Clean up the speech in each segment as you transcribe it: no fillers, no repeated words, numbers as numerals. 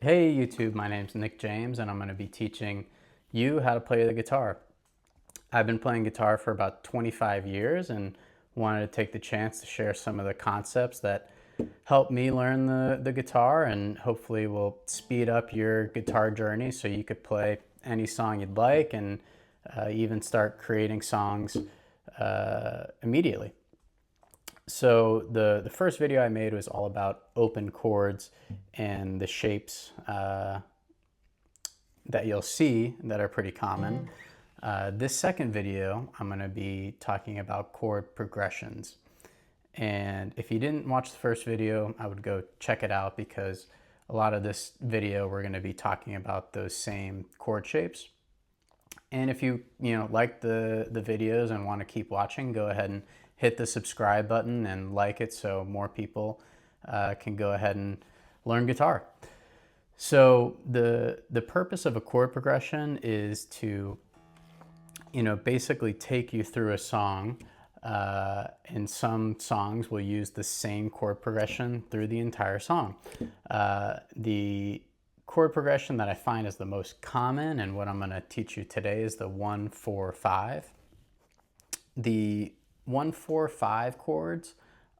Hey YouTube, my name's Nick James and I'm going to be teaching you how to play the guitar. I've been playing guitar for about 25 years and wanted to take the chance to share some of the concepts that helped me learn the guitar and hopefully will speed up your guitar journey so you could play any song you'd like and even start creating songs immediately. So the first video I made was all about open chords and the shapes that you'll see that are pretty common. This second video, I'm going to be talking about chord progressions. And if you didn't watch the first video, I would go check it out because a lot of this video we're going to be talking about those same chord shapes. And if you like the videos and want to keep watching, go ahead and hit the subscribe button and like it so more people can go ahead and learn guitar. So the purpose of a chord progression is to basically take you through a song. And some songs will use the same chord progression through the entire song. The chord progression that I find is the most common and what I'm going to teach you today is the 1-4-5. The 1-4-5 chords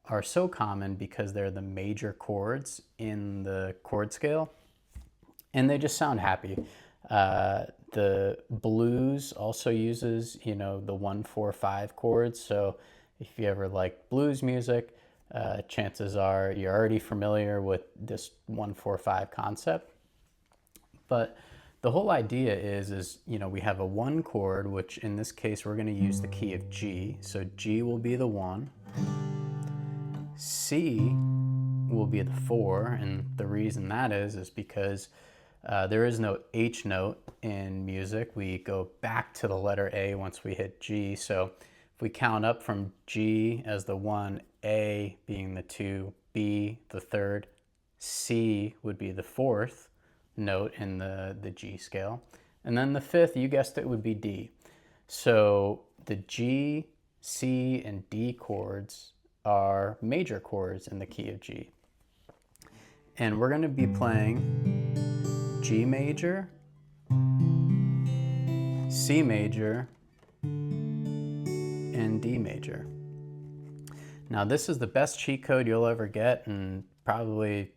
are so common because they're the major chords in the chord scale and they just sound happy. The blues also uses, the 1-4-5 chords. So if you ever like blues music, chances are you're already familiar with this 1-4-5 concept. But the whole idea is we have a 1 chord, which in this case we're going to use the key of G. So G will be the 1. C will be the 4, and the reason that is because there is no H note in music. We go back to the letter A once we hit G. So if we count up from G as the 1, A being the 2, B the 3rd, C would be the 4th note in the G scale. And then the 5th, you guessed it, would be D. So the G, C, and D chords are major chords in the key of G. And we're going to be playing G major, C major, and D major. Now this is the best cheat code you'll ever get and probably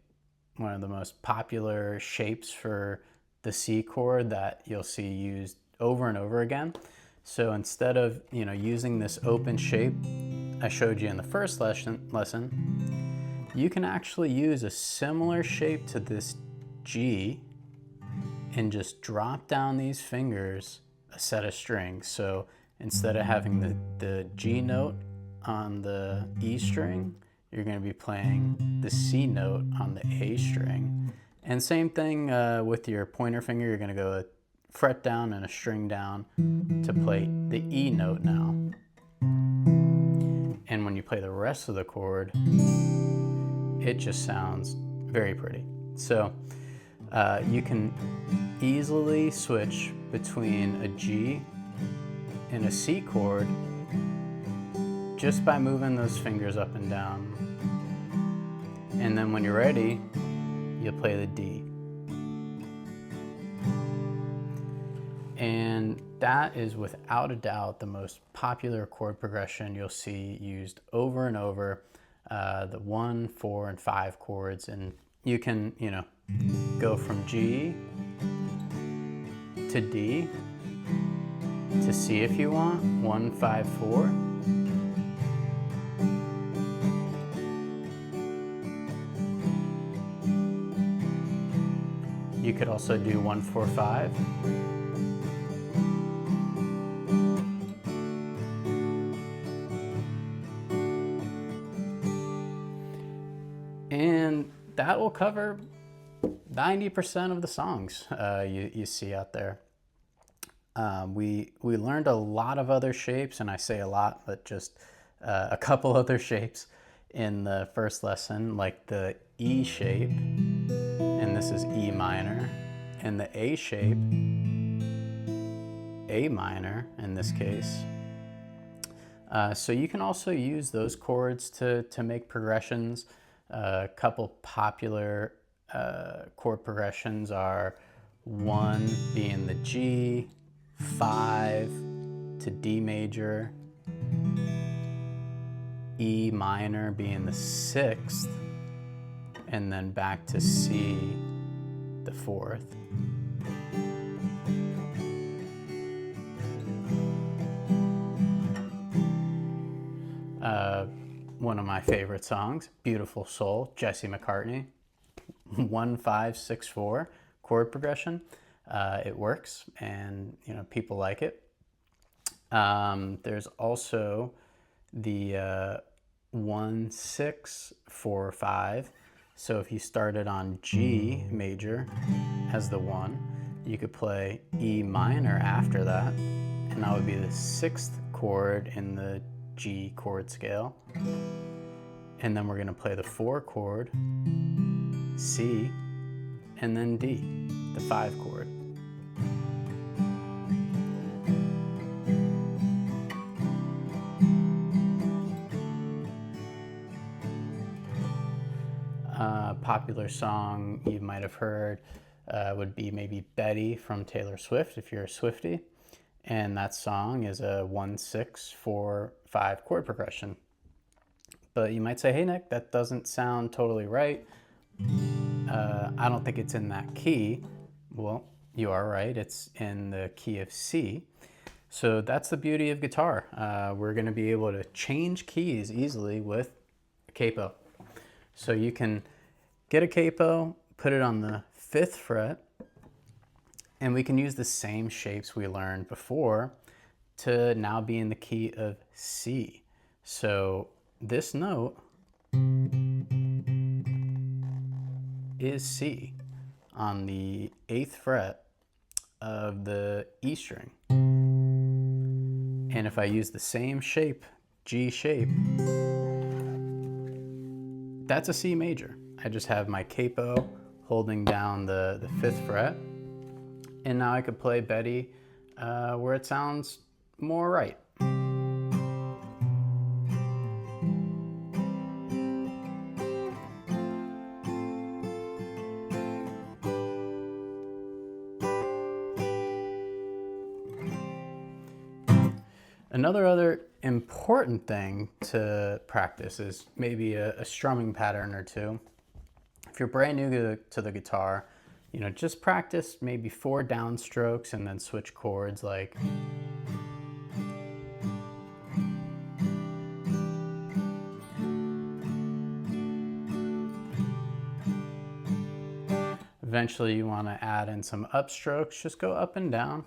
one of the most popular shapes for the C chord that you'll see used over and over again. So instead of using this open shape I showed you in the first lesson, you can actually use a similar shape to this G and just drop down these fingers a set of strings. So instead of having the G note on the E string, you're going to be playing the C note on the A string. And same thing with your pointer finger, you're going to go a fret down and a string down to play the E note now. And when you play the rest of the chord, it just sounds very pretty. So you can easily switch between a G and a C chord just by moving those fingers up and down. And then when you're ready, you'll play the D. And that is without a doubt the most popular chord progression you'll see used over and over, the 1, 4, and 5 chords. And you can, go from G to D to C if you want, 1, 5, 4. You could also do 1-4-5. And that will cover 90% of the songs you see out there. We learned a lot of other shapes, and I say a lot, but just a couple other shapes in the first lesson, like the E shape, and this is E minor, and the A shape, A minor in this case. So you can also use those chords to make progressions. A couple popular chord progressions are 1 being the G, 5 to D major, E minor being the 6th, and then back to C, the 4th. One of my favorite songs, Beautiful Soul, Jesse McCartney, 1-5-6-4 chord progression. It works, and people like it. There's also the 1-6-4-5. So if you started on G major as the 1, you could play E minor after that, and that would be the 6th chord in the G chord scale. And then we're going to play the 4 chord, C, and then D, the 5 chord. Popular song you might have heard would be maybe Betty from Taylor Swift, if you're a Swiftie. And that song is a 1-6-4-5 chord progression. But you might say, hey Nick, that doesn't sound totally right. I don't think it's in that key. Well, you are right, it's in the key of C. So that's the beauty of guitar. We're going to be able to change keys easily with a capo. So you can get a capo, put it on the 5th fret, and we can use the same shapes we learned before to now be in the key of C. So this note is C on the 8th fret of the E string. And if I use the same shape, G shape, that's a C major. I just have my capo holding down the 5th fret. And now I could play Betty where it sounds more right. Another important thing to practice is maybe a strumming pattern or two. If you're brand new to the guitar, just practice maybe 4 downstrokes and then switch chords like eventually you want to add in some upstrokes, just go up and down.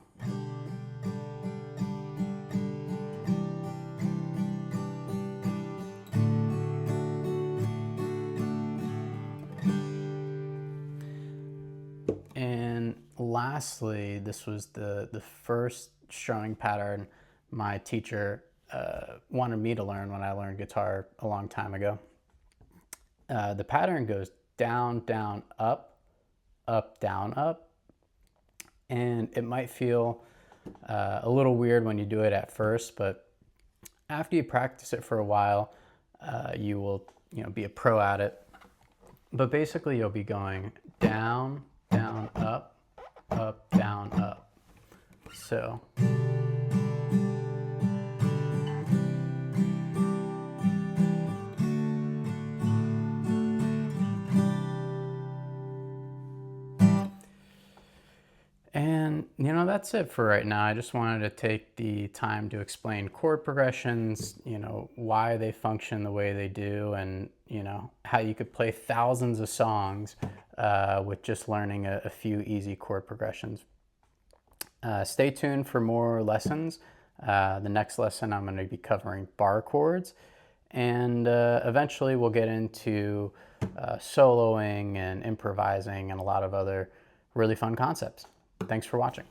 And lastly, this was the first strumming pattern my teacher wanted me to learn when I learned guitar a long time ago. The pattern goes down, down, up, up, down, up. And it might feel a little weird when you do it at first, but after you practice it for a while, you will be a pro at it. But basically you'll be going down, down, up, up, down, up. So. And that's it for right now. I just wanted to take the time to explain chord progressions, why they function the way they do, and how you could play thousands of songs with just learning a few easy chord progressions. Stay tuned for more lessons. The next lesson I'm going to be covering bar chords, and eventually we'll get into soloing and improvising and a lot of other really fun concepts. Thanks for watching.